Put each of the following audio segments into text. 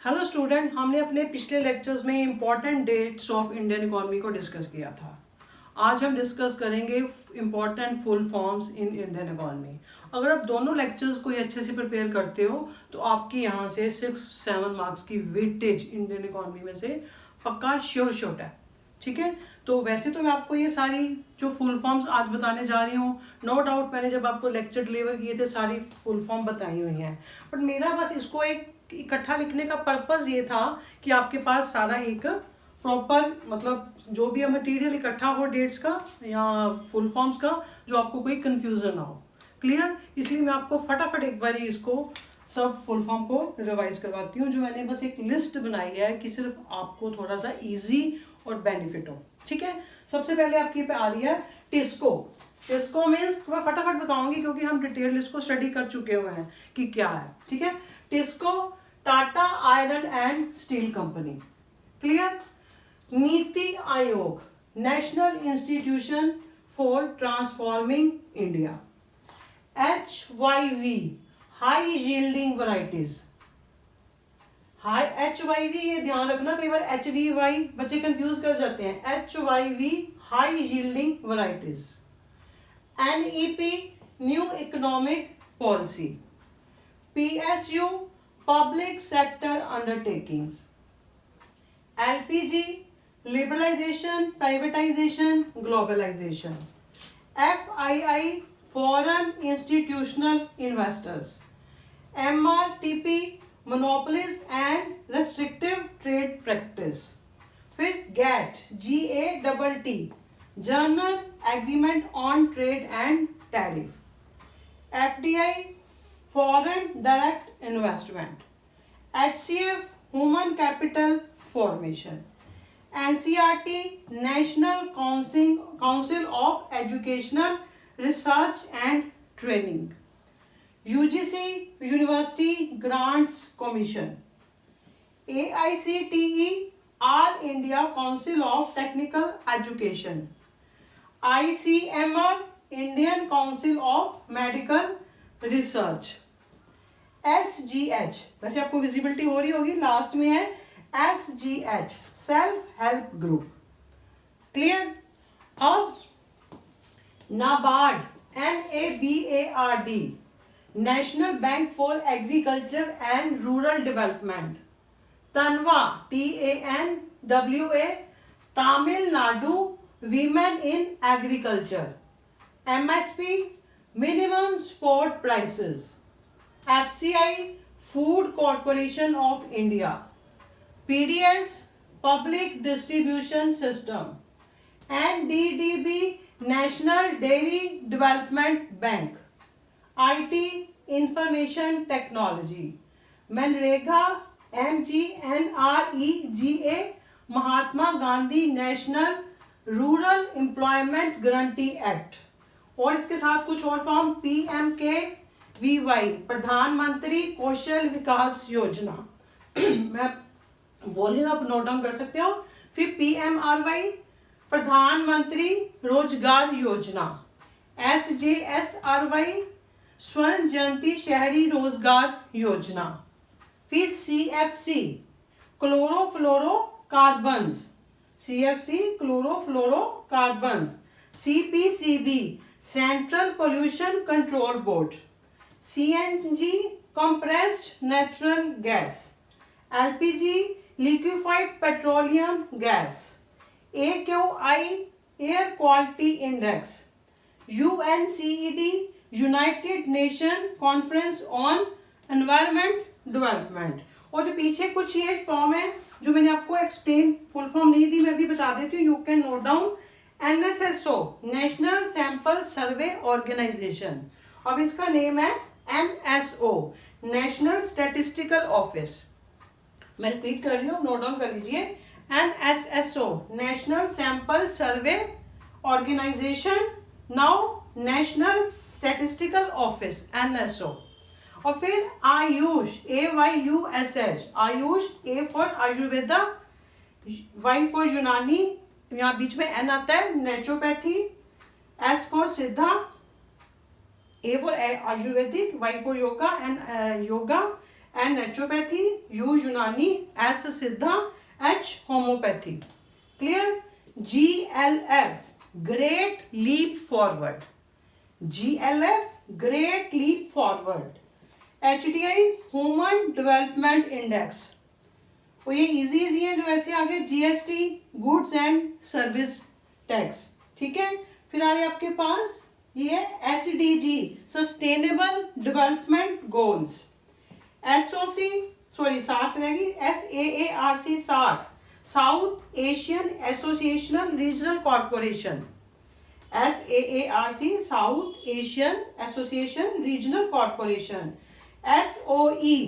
Hello student, हमने अपने पिछले लेक्चर्स में important dates of Indian economy को डिस्कस किया था। आज हम डिस्कस करेंगे important full forms in Indian economy. अगर आप दोनों लेक्चर्स को अच्छे से प्रिपेयर करते हो तो आपकी यहाँ से 6-7 मार्क्स की वेटेज इंडियन इकोनॉमी में से पक्का श्योर शॉट है। ठीक है, तो वैसे तो मैं आपको ये सारी जो फुल फॉर्म्स आज बताने जा रही हूँ, नो डाउट मैंने जब आपको लेक्चर डिलीवर किए थे सारी फुल फॉर्म बताई हुई हैं, बट मेरा बस इसको एक इकट्ठा लिखने का पर्पस ये था कि आपके पास सारा एक प्रॉपर मतलब जो भी मटेरियल इकट्ठा हो डेट्स का या फुल फॉर्म्स का, जो आपको कोई कंफ्यूजन ना हो। क्लियर? इसलिए मैं आपको फटाफट एक बार इसको सब फुल फॉर्म को रिवाइज करवाती हूँ, जो मैंने बस एक लिस्ट बनाई है कि सिर्फ आपको थोड़ा सा इजी और बेनिफिट हो। ठीक है, सबसे पहले आपकी पे आ रही है टिस्को। टिस्को मीन्स मैं फटाफट बताऊंगी क्योंकि हम डिटेल लिस्ट को स्टडी कर चुके हुए हैं कि क्या है। ठीक है, TISCO Tata iron and steel company. Clear? NITI Aayog national institution for transforming India. HYV high yielding varieties. High HYV, ये ध्यान रखना, कई बार HVY बच्चे कंफ्यूज कर जाते हैं। HYV high yielding varieties. NEP new economic policy. PSU public sector undertakings. LPG liberalization, privatization, globalization. FII foreign institutional investors. MRTP monopolies and restrictive trade practice. फिर GATT General Agreement on Trade and Tariff. FDI foreign direct investment. HCF human capital formation. NCERT National Council of Educational Research and Training. UGC University Grants Commission. AICTE All India Council of Technical Education. ICMR Indian Council of Medical Research. SGH, वैसे आपको visibility हो रही होगी, last में है SGH self help group. Clear? अब NABARD NABARD national bank for agriculture and rural development. तनवा TANWA Tamil Nadu women in agriculture. MSP minimum support prices. FCI Food Corporation of India. PDS Public Distribution System. NDDB National Dairy Development Bank. IT Information Technology. MNREGA MGNREGA Mahatma Gandhi national rural employment guarantee act. और इसके साथ कुछ और form PMKVY प्रधानमंत्री कौशल विकास योजना। मैं बोल रही हूँ, आप नोट डाउन कर सकते हो। फिर PMRY प्रधानमंत्री रोजगार योजना। SJSRY स्वर्ण जयंती शहरी रोजगार योजना। फिर CFC chlorofluorocarbons. CFC chlorofluorocarbons. CPCB central pollution control board. CNG compressed natural gas. LPG liquefied petroleum gas. AQI air quality index. UNCED United Nation Conference on Environment Development. और जो पीछे कुछ ये फॉर्म है जो मैंने आपको एक्सप्लेन फुल फॉर्म नहीं दी, मैं भी बता देती हूँ, you can note down. NSSO national sample survey organisation. अब इसका नेम है NSO नेशनल स्टैटिस्टिकल ऑफिस। मैं रिपीट कर रही हूँ, नोट डाउन कर लीजिए। NSSO national sample survey organisation, now national statistical office NSO। और फिर AYUSH AYUSH AYUSH, A for Ayurveda, Y for Unani, यहाँ बीच में N आता है, naturopathy, S for Siddha, A for Ayurvedic, Y for yoga and yoga, N naturopathy, U Unani, S Siddha, H homeopathy. Clear? GLF, great leap forward. GLF, great leap forward. HDI, Human Development Index. और ये easy है जो ऐसे आगे GST, goods and service tax. ठीक है. फिर आ रही आपके पास ये SDG, sustainable development goals. SOC sorry साथ रहेगी SAARC, south Asian associational regional corporation. SAARC, south Asian association regional corporation. SOE,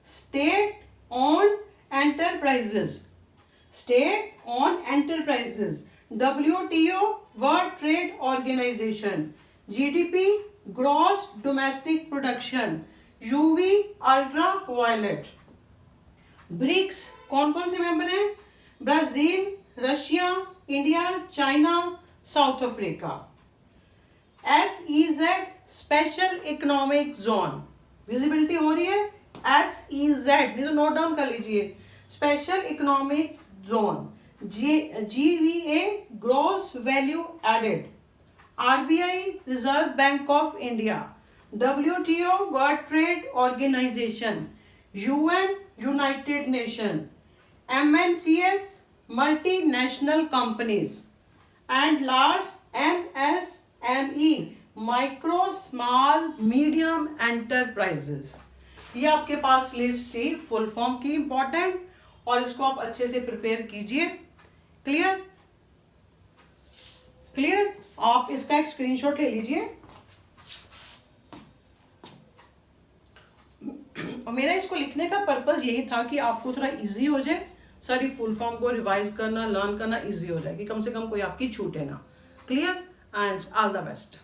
state on enterprises, state on enterprises. WTO, World Trade Organization. GDP, gross domestic production. UV, ultraviolet. BRICS कौन कौन से member हैं? Brazil, Russia, India, China, South Africa. SEZ, special economic zone. Visibility हो रही है? SEZ, नहीं तो note down कर लीजिए. Special economic zone. GVA, gross value added. RBI, reserve bank of India. WTO, world trade organisation. UN, united nation. MNCs, multinational companies. And last MSME, micro small medium enterprises. ये आपके पास list थी full form की important, और इसको आप अच्छे से प्रिपेयर कीजिए. क्लियर? क्लियर? आप इसका एक स्क्रीनशॉट ले लीजिए. और मेरा इसको लिखने का पर्पस यही था कि आपको थोड़ा इजी हो जाए, सारी फुल फॉर्म को रिवाइज करना, लर्न करना इजी हो जाए, कि कम से कम कोई आपकी छूटे ना. Clear? And all the best.